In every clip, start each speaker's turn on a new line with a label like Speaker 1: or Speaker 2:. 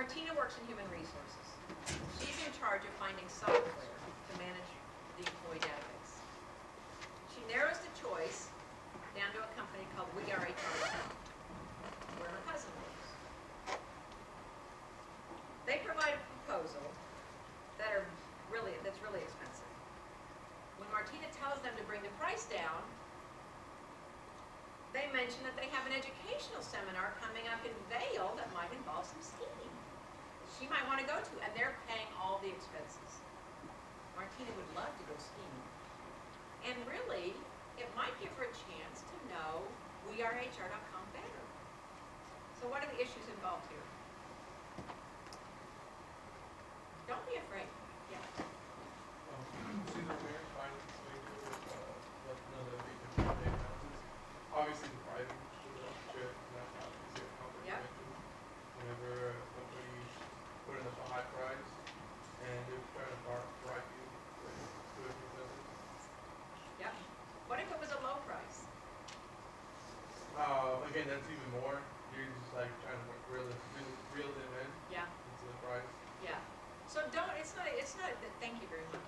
Speaker 1: Martina works in human resources. She's in charge of finding software to manage the employee database. She narrows the choice down to a company called We Are HR, where her cousin works. They provide a proposal that's really expensive. When Martina tells them to bring the price down, they mention that they have an educational seminar coming up in Vail that might involve some skiing. She might want to go to, and they're paying all the expenses. Martina would love to go skiing. And really, it might give her a chance to know wearehr.com better. So what are the issues involved here? Don't be afraid. Yeah.
Speaker 2: She's a parent finance major with another big data analysis. Obviously, the private should not obviously a conflict of interest. Whenever a company putting up a high price and they're trying to bribe you with others.
Speaker 1: Yep. What if it was a low price?
Speaker 2: Again, that's even more. You're just like trying to reel them in.
Speaker 1: Yeah.
Speaker 2: Into the price.
Speaker 1: Yeah. So thank you very much.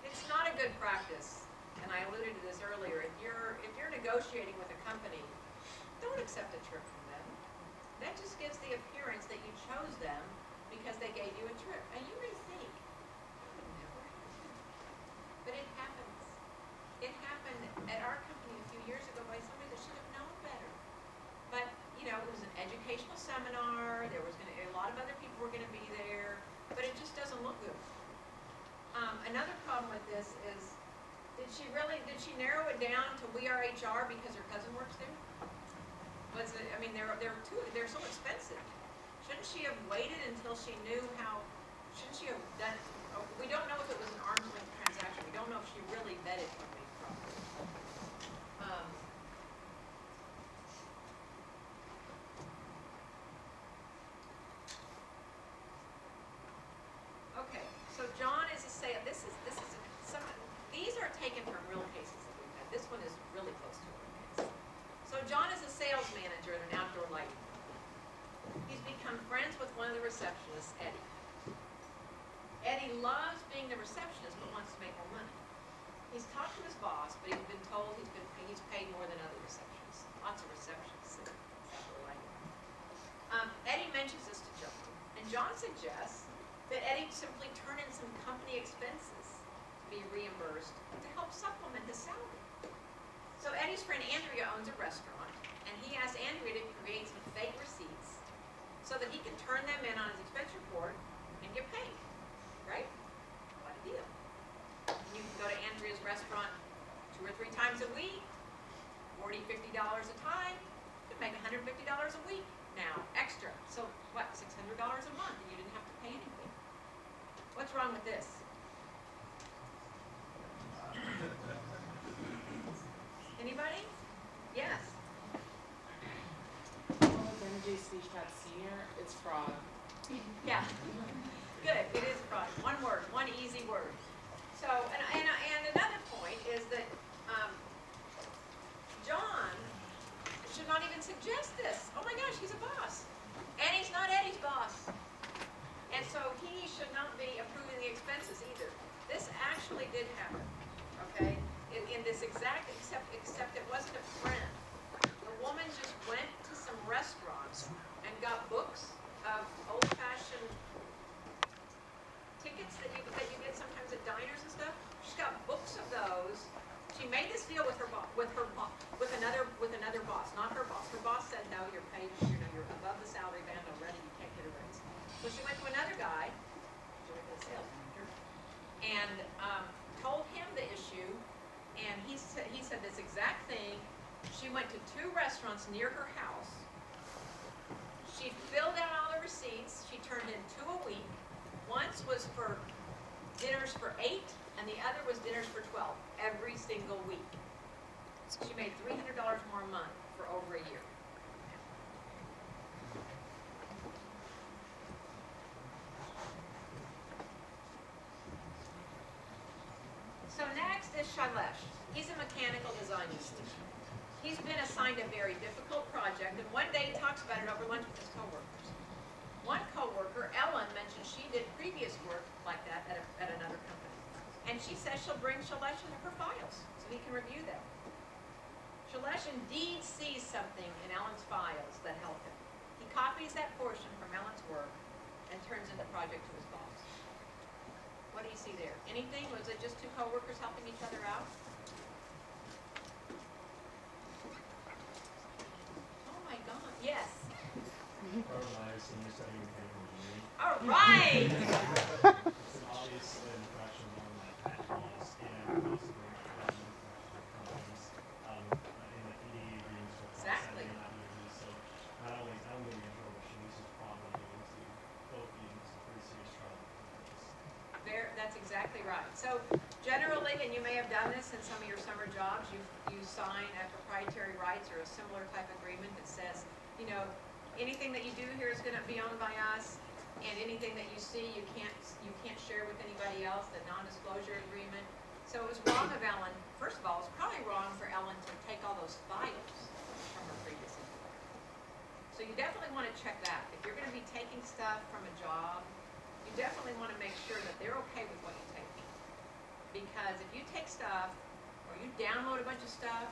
Speaker 1: It's not a good practice, and I alluded to this earlier. If you're negotiating with a company, don't accept a trip from them. That just gives the appearance that you chose them because they gave you a trip. And you may think, that would never happen. But it happens. It happened at our company a few years ago by somebody that should have known better. But, it was an educational seminar. There was a lot of other people were going to be there. But it just doesn't look good. Another problem with this is, did she narrow it down to We Are HR because her cousin works there? They're so expensive. Shouldn't she have waited until she knew shouldn't she have done, we don't know if it was an arm's length transaction. We don't know if she really vetted somebody properly. Okay, so John is a sale. These are taken from real cases that we've had. This one is really close to a real case. So John is a sales manager at an outdoor lighting. He's become friends with one of the receptionists, Eddie. Eddie loves being the receptionist but wants to make more money. He's talked to his boss, but he's been told he's paid more than other receptionists. Lots of receptionists at outdoor lighting. Eddie mentions this to John, and John suggests that Eddie simply turn in some company expenses to be reimbursed to help supplement his salary. So Eddie's friend Andrea owns a restaurant, and he asked Andrea to create some fake receipts so that he can turn them in on his expense report and get paid. Right? What a deal. And you can go to Andrea's restaurant 2 or 3 times a week, $40, $50 a time. You can make $150 a week now, extra. So what, $600 a month, and you didn't have to pay anything. What's wrong with this? Anybody? Yes.
Speaker 3: Energy Speechpad Senior, it's fraud.
Speaker 1: Yeah. Good. It is fraud. One word. One easy word. So, and another point is that John should not even suggest this. Oh my gosh, he's a boss. And he's not Eddie's boss. And so he should not be approving the expenses either. This actually did happen, okay? In this exact, except it wasn't a friend. The woman just went to some restaurants and got books of old-fashioned tickets that you get sometimes at diners and stuff. She's got books of those. She made this deal with another boss, not her boss. Her boss said, no, you're paid, you're above the salary band already, you can't get a raise. So she went to another guy, the sales manager, and told him the issue, and he said this exact thing. She went to 2 restaurants near her house. She filled out all the receipts. She turned in 2 a week. Once was for dinners for 8, and the other was dinners for 12 every single week. She made $300 more a month for over a year. So next is Shailesh. He's a mechanical design student. He's been assigned a very difficult project, and one day he talks about it over lunch with his coworkers. One coworker, Ellen, mentioned she did previous work like that at another company. And she says she'll bring Shailesh into her files so he can review them. Shailesh indeed sees something in Ellen's files that help him. He copies that portion from Ellen's work and turns in the project to his boss. What do you see there? Anything? Was it just two coworkers helping each other out? Oh my God, yes.
Speaker 4: My senior study mechanical engineering.
Speaker 1: All right.
Speaker 4: It's an obvious impression on my packages and possibly companies in the EDA agreements for
Speaker 1: Exactly.
Speaker 4: and not doing this. So not only is I'm getting in trouble, Shanice is probably getting into both being some pretty serious trouble.
Speaker 1: That's exactly right. So generally, and you may have done this in some of your summer jobs, you sign a proprietary rights or a similar type agreement that says, you know, anything that you do here is going to be owned by us, and anything that you see you can't share with anybody else, the non-disclosure agreement. So it was wrong of Ellen. First of all, it's probably wrong for Ellen to take all those files from her previous employer. So you definitely want to check that. If you're going to be taking stuff from a job, you definitely want to make sure that they're okay with what you take. Because if you take stuff, or you download a bunch of stuff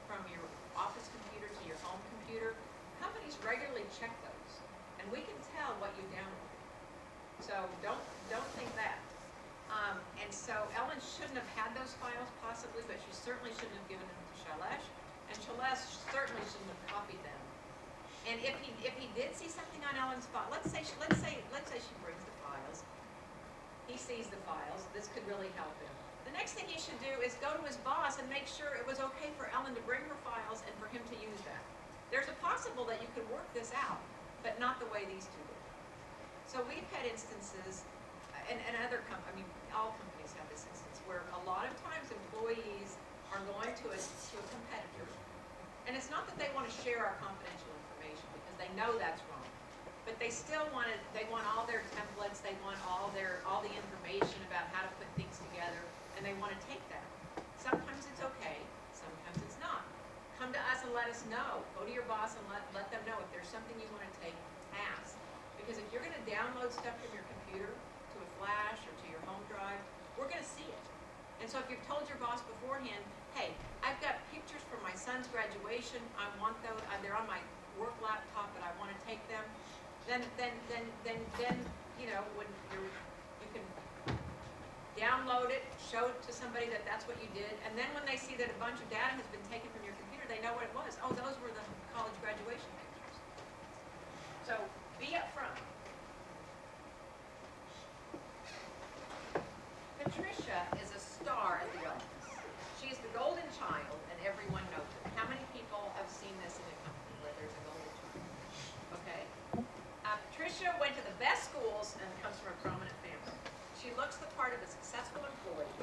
Speaker 1: from your office computer to your home computer, companies regularly check those. And we can tell what you downloaded. So don't think that. And so Ellen shouldn't have had those files possibly, but she certainly shouldn't have given them to Shailesh. And Shailesh certainly shouldn't have copied them. And if he did see something on Ellen's file, let's say she brings the files. He sees the files. This could really help him. The next thing he should do is go to his boss and make sure it was okay for Ellen to bring her files and for him to use that. There's a possible that you could work this out, but not the way these two did. So we've had instances, and all companies have this instance, where a lot of times employees are going to a competitor, and it's not that they want to share our confidential information, because they know that's wrong, but they still want all their templates, they want all the information about how to put things together, and they want to take that. Sometimes it's okay, sometimes it's not. Come to us and let us know. Go to your boss and let them know. If there's something you want to take, ask. Because if you're going to download stuff from your computer to a flash or to your home drive, we're going to see it. And so if you've told your boss beforehand, hey, I've got pictures from my son's graduation, I want those, they're on my work laptop, but I want to take them, then you know, when you can download it, show it to somebody that that's what you did, and then when they see that a bunch of data has been taken from your computer, they know what it was. Oh, those were the college graduation pictures. So be upfront. Patricia is a star at the office. She is the golden child, and everyone knows it. How many people have seen this in a company where there's a golden child? Okay. Patricia went to the best schools and comes from a prominent family. She looks the part of a successful employee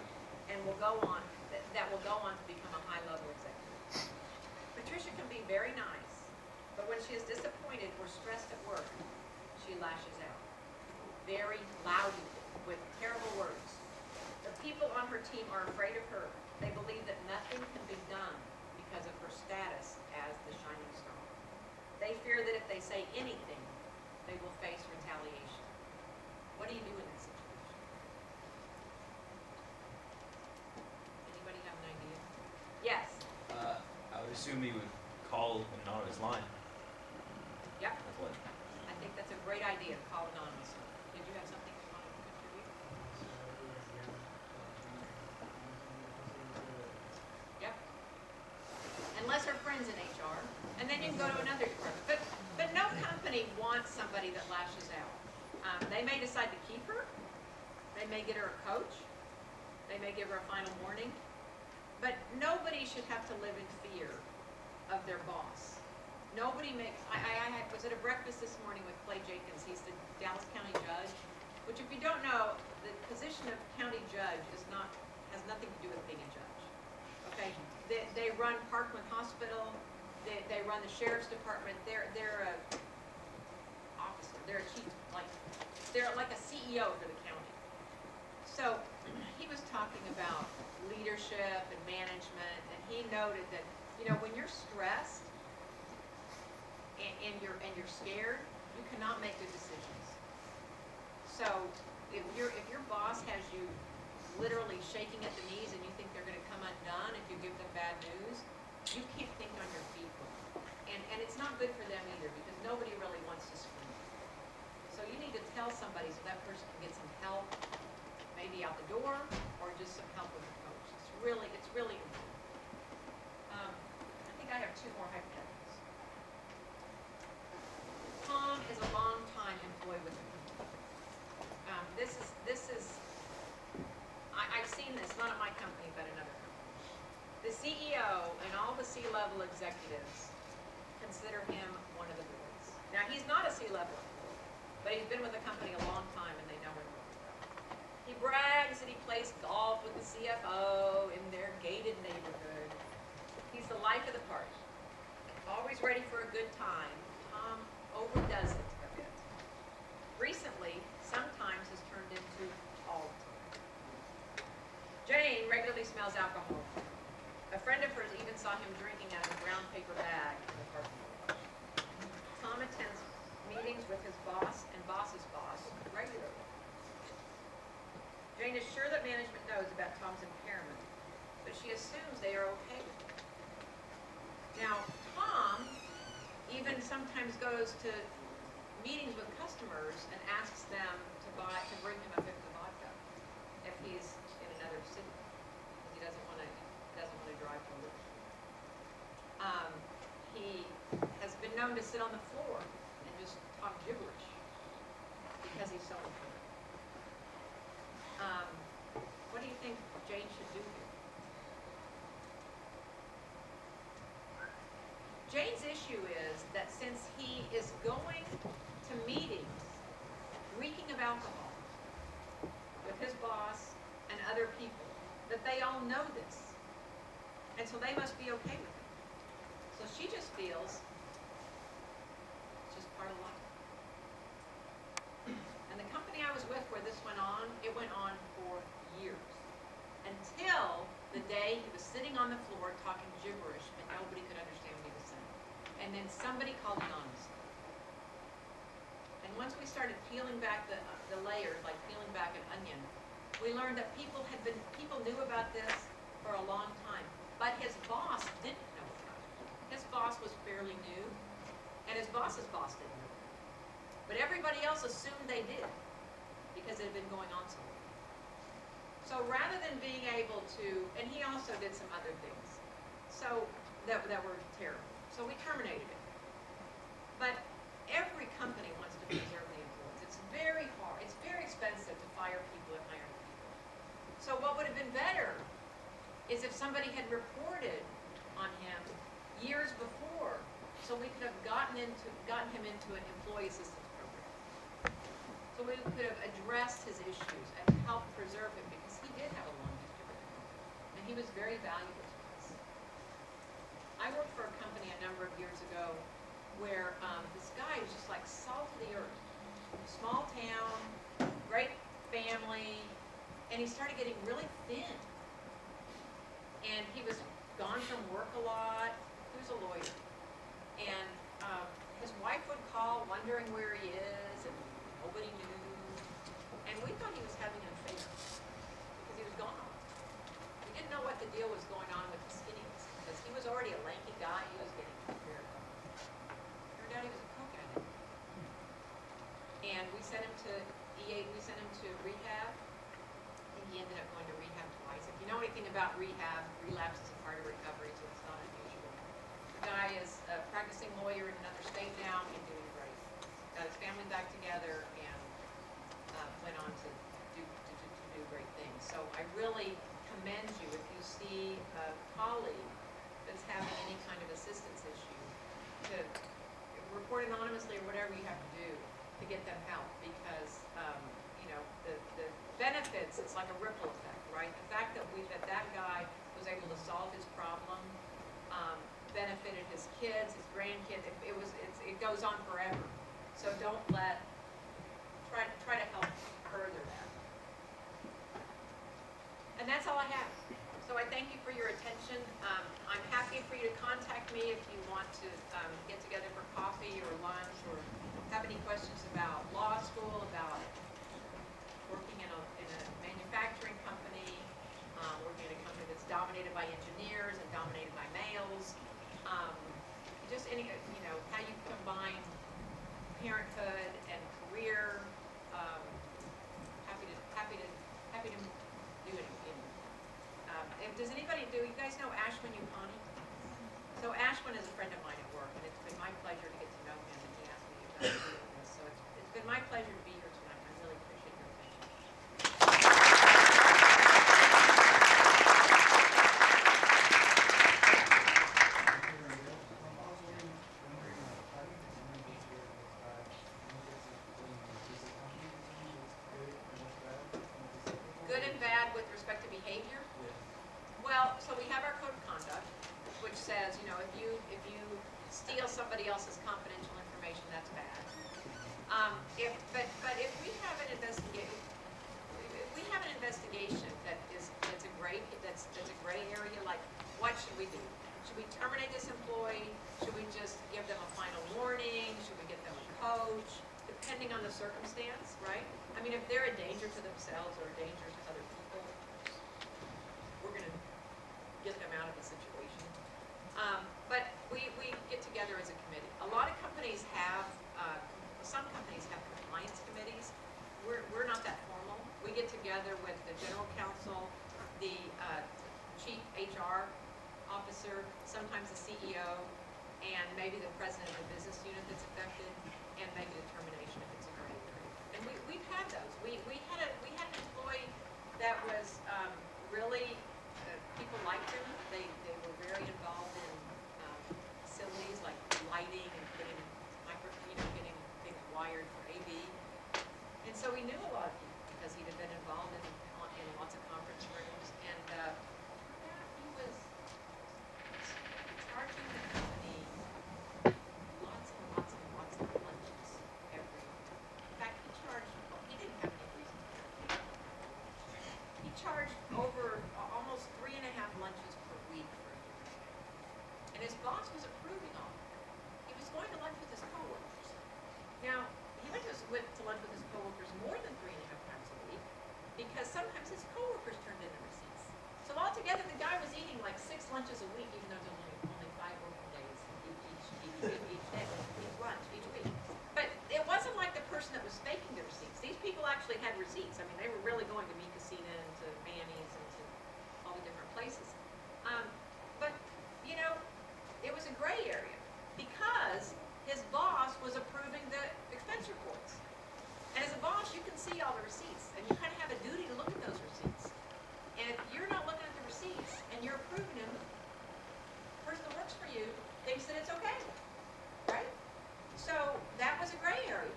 Speaker 1: and will go on to become a high-level executive. Patricia can be very nice, but when she is disappointed or stressed at work, she lashes out very loudly with terrible words. The people on her team are afraid of her. They believe that nothing can be done because of her status as the shining star. They fear that if they say anything, they will face retaliation. What do you do in that situation? Anybody have an idea? Yes.
Speaker 5: I would assume he would call an anonymous line.
Speaker 1: Yep.
Speaker 5: That's what.
Speaker 1: I think that's a great idea. Call anonymously. Did you have something you wanted to contribute? Yep. Unless her friend's in HR, and then you can go to another department. But no company wants somebody that lashes out. They may decide to keep her. They may get her a coach. They may give her a final warning. But nobody should have to live in fear of their boss. Nobody makes. I was at a breakfast this morning with Clay Jenkins. He's the Dallas County judge. Which, if you don't know, the position of county judge has nothing to do with being a judge. Okay, they run Parkland Hospital. They run the sheriff's department. They're a officer. They're a chief, they're like a CEO for the county. So he was talking about leadership and management, and he noted that, you know, when you're stressed and you're scared, you cannot make good decisions. So if your boss has you literally shaking at the knees and you think they're gonna come undone if you give them bad news, you can't think on your feet. And it's not good for them either, because nobody really wants to scream. So you need to tell somebody so that person can get some help, maybe out the door, or just some help with a coach. It's really important. I think I have two more hypotheticals. Tom is a long-time employee with the company. I've seen this, not at my company, but another company. The CEO and all the C-level executives consider him one of the boys. Now, he's not a C-level employee, but he's been with the company a long time and they know him really well. He brags that he plays golf with the CFO in their gated neighborhood. He's the life of the party. Always ready for a good time. Tom overdoes it a bit. Recently, sometimes has turned into all the time. Jane regularly smells alcohol. A friend of hers even saw him drinking out of a brown paper bag in the parking lot. Tom attends meetings with his boss and boss's boss regularly. Jane is sure that management knows about Tom's impairment, but she assumes they are okay with it. Now, Tom even sometimes goes to meetings with customers and asks them to bring him a fifth of vodka if he's in another city, because he doesn't want to drive to work. He has been known to sit on the floor and just talk gibberish because he's so impaired. What do you think Jane should do here? Jane's issue is that since he is going to meetings reeking of alcohol with his boss and other people, that they all know this. And so they must be okay with it. So she just feels it's just part of life. And the company I was with where this went on, it went on for years. Until the day he was sitting on the floor talking gibberish and nobody could understand what he was saying. And then somebody called anonymous. And once we started peeling back the layers, like peeling back an onion, we learned that people knew about this for a long time. But his boss didn't know about it. His boss was fairly new, and his boss's boss didn't know. But everybody else assumed they did, because it had been going on so long. So rather than being able to, and he also did some other things, so that were terrible. So we terminated it. But every company wants to preserve the employees. It's very hard. It's very expensive to fire people and hire people. So what would have been better is if somebody had reported on him years before, so we could have gotten him into an employee assistance program. So we could have addressed his issues and helped preserve him, because he did have a long history with the company, and he was very valuable to us. I worked for a company a number of years ago where this guy was just like salt of the earth. Small town, great family, and he started getting really thin. And he was gone from work a lot. He was a lawyer. And his wife would call wondering where he is, and nobody knew. And we thought he was having an affair because he was gone all the time. We didn't know what the deal was going on with his skinniness, because he was already a lanky guy. He was getting very gone. Turned out he was a coke addict. And we sent him to rehab. He ended up going to rehab twice. If you know anything about rehab, relapse is a part of recovery, so it's not unusual. The guy is a practicing lawyer in another state now and doing great. Got his family back together and went on to do great things. So I really commend you if you see a colleague that's having any kind of assistance issue to report anonymously or whatever you have to do to get them help, because the benefits, it's like a ripple effect, right? The fact that that guy was able to solve his problem benefited his kids, his grandkids. It goes on forever. So don't try to help further that. And that's all I have. So I thank you for your attention. I'm happy for you to contact me if you want to get together for coffee or lunch or have have any questions about law school, about working in a manufacturing company, working in a company that's dominated by engineers and dominated by males, just any, how you combine parenthood and career, happy to do it. Does anybody, do you guys know Ashwin Upani? So Ashwin is a friend of mine at work, and it's been my pleasure to get to know him, and he asked me about doing this. So it's been my pleasure to be here tonight. I really appreciate your attention. Good and bad with respect to behavior? Well, so we have our code of conduct, which says, if you steal somebody else's confidential information, that's bad. But if we have an investigation that's a gray area, like what should we do? Should we terminate this employee? Should we just give them a final warning? Should we get them a coach? Depending on the circumstance, right? I mean, if they're a danger to themselves or a danger to other people, we're going to get them out of the situation. But we get together as a committee. A lot of companies have, some companies have compliance committees. We're not that formal. We get together with the general counsel, the chief HR officer, sometimes the CEO, and maybe the president of the business unit that's affected, and maybe the termination if it's a gray area. And we've had those. We had an employee that was really, people liked him. They were very involved in facilities like lighting and getting things wired for AV. And so we knew a lot of people because he'd have been involved in lots of conference rooms. And he was charging the company lots and lots and lots of lunches every year. In fact, he didn't have any reason to. He charged over almost 3.5 lunches per week for a year. And his boss was approving all of it. He was going to lunch with his coworkers. Now, he went to lunch with his coworkers more than 3.5 times a week because sometimes his coworkers turned in the receipts. So altogether, the guy was eating like 6 lunches a week, even though there's only 5 working days each day, each lunch, each week. But it wasn't like the person that was faking the receipts. These people actually had receipts. I mean, they were really going to Mi Cocina and to Manny's and to all the different places. But, it was a gray area because his boss was approving the expense reports. And as a boss, you can see all the receipts, and you kind of have a duty to look at those receipts. And if you're not looking at the receipts and you're approving them, the person that works for you thinks that it's okay, right? So that was a gray area.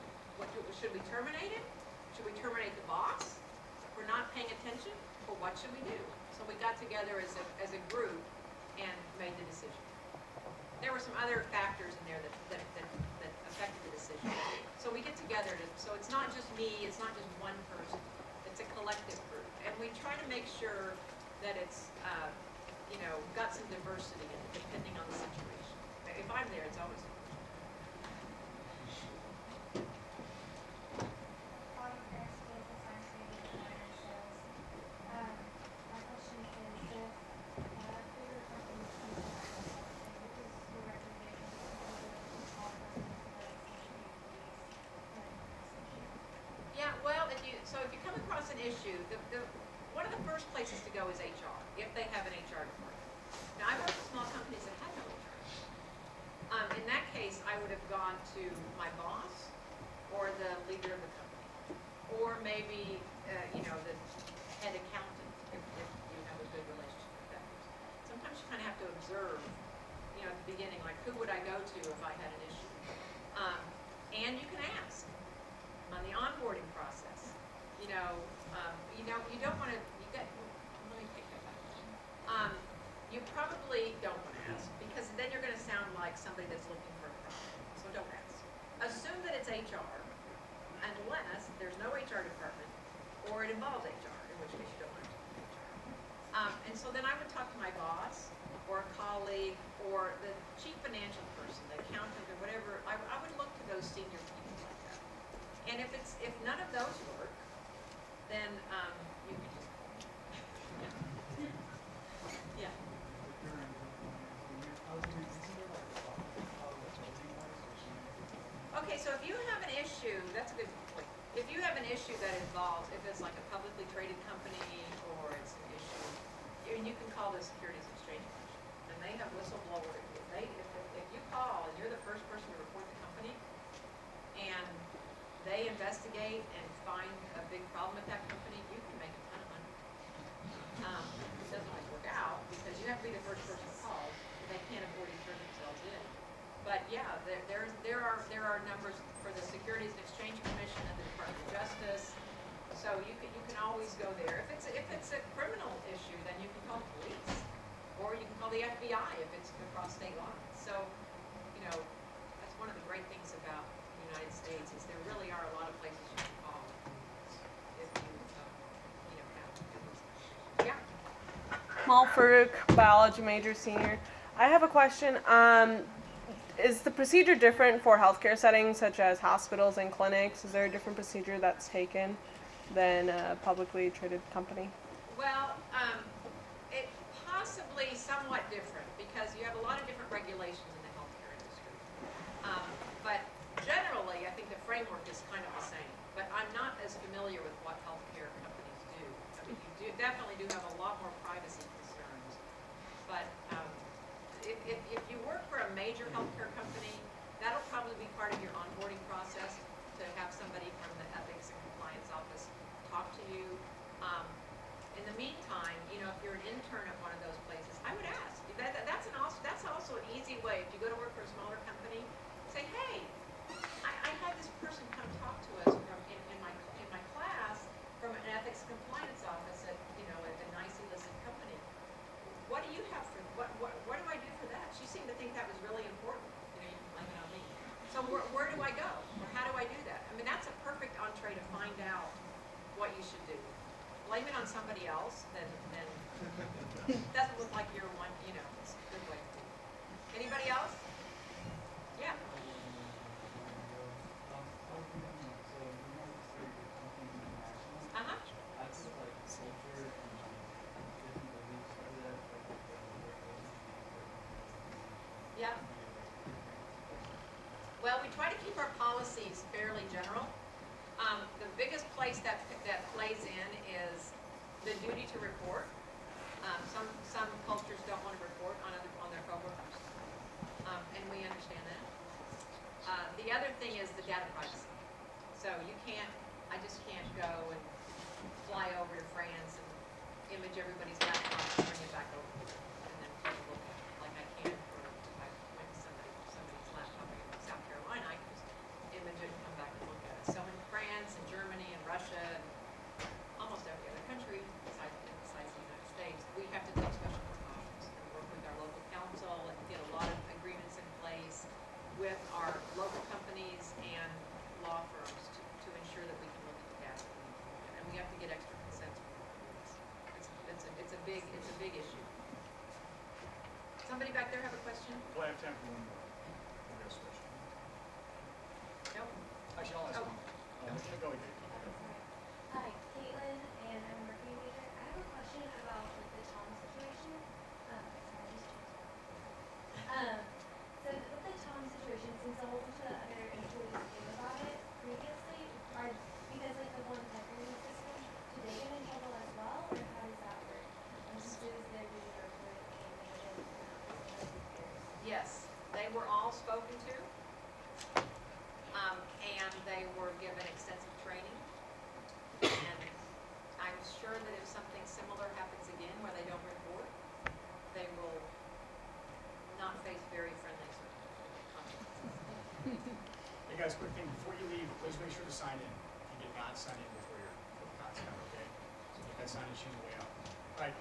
Speaker 1: Should we terminate him? Should we terminate the boss for not paying attention? Or what should we do? So we got together as a group and made the decision. There were some other factors in there that affected the decision. So we get together, so it's not just me, it's not just one person, it's a collective group. And we try to make sure that it's, got some diversity in it, depending on the situation. If I'm there, it's always if you come across an issue, one of the first places to go is HR, if they have an HR department. Now, I've worked with small companies that had no HR. In that case, I would have gone to my boss or the leader of the company, or maybe, the head accountant, if you have a good relationship with that person. Sometimes you kind of have to observe, at the beginning, like, who would I go to if I had an issue? And you can ask on the onboarding process. You don't want to, let me take that back. You probably don't want to ask because then you're going to sound like somebody that's looking for a problem. So don't ask. Assume that it's HR unless there's no HR department or it involves HR, in which case you don't want to talk to HR. And so then I would talk to my boss or a colleague or the chief financial person, the accountant or whatever. I would look to those senior people like so if you have an issue, that's a good point. If you have an issue that involves, if it's like a publicly traded company or it's an issue, you can call the Securities and Exchange Commission. And they have whistleblower, if you call and you're the first person to report the company and they investigate and find a big problem with that company, you can make a ton of money. It doesn't always work out because you have to be the first person called. They can't afford to turn themselves in. But yeah, there are numbers for the Securities and Exchange Commission and the Department of Justice. So you can always go there. If it's a criminal issue, then you can call the police, or you can call the FBI if it's across state lines. So, you know, that's one of the great things about the United States is there really are a lot of places you can call if you know have those. Yeah.
Speaker 6: Mal Farouk, biology major, senior. I have a question. Is the procedure different for healthcare settings such as hospitals and clinics? Is there a different procedure that's taken than a publicly traded company?
Speaker 1: Well, it possibly somewhat different because you have a lot of different regulations in the healthcare industry. But generally, I think the framework is kind of the same. But I'm not as familiar with what healthcare companies do. I mean, you definitely do have a lot more privacy concerns. But if you work for a major healthcare company, that'll probably be part of your onboarding process to have somebody from the Ethics and Compliance Office talk to you. In the meantime, you know, if you're an intern at one of those places, I would ask. That's also an easy way. If you go to work for a smaller company, say, hey, I had this person come talk to us from in my class from an Ethics and Compliance Office at a nicely listed company. What do you have for what do I do for that? She seemed to think that was really important. You know, you can blame it on me. So where do I go? Or how do I do that? I mean, that's a perfect entree to find out what you should do. Blame it on somebody else, then doesn't look like you're one, you know, it's a good way to do it. Anybody else? Yeah. Uh-huh. Yeah. Well, we try to keep our policies fairly general. The biggest place that plays in is the duty to report. Some cultures don't want to report on their coworkers, and we understand that. The other thing is the data privacy. So I just can't go and fly over to France and image everybody's laptop and bring it back over and then take a look at it like I can if I went to somebody's laptop in South Carolina. I can just image it and come back and look at it. So in France and Germany and Russia and almost every other country besides the United States, we have to take special precautions and work with our local council and get a lot of agreements in place with our local companies and law firms to ensure that we can look at the data. And we have to get extra consent from the police. It's a big issue. Somebody back there have a question?
Speaker 7: Well, I have time for one more. We're gonna switch.
Speaker 1: No?
Speaker 7: Actually, I'll ask
Speaker 1: Oh.
Speaker 7: one. Go ahead.
Speaker 8: Hi, Caitlin, and I'm a marketing major. I have a question about the Tom situation. So with the Tom situation, since a whole bunch of the other employees knew about it previously, because like the whole integrity system, do they get in trouble as well, or how does that work? Just lose their duty to report and they get
Speaker 1: Yes, they were all spoken to, and they were given extensive training. And I'm sure that if something similar happens again where they don't report, they will not face very friendly consequences.
Speaker 7: Hey guys, quick thing, before you leave, please make sure to sign in. If you did not sign in before your content, okay? So get that sign in sheet way out. All right,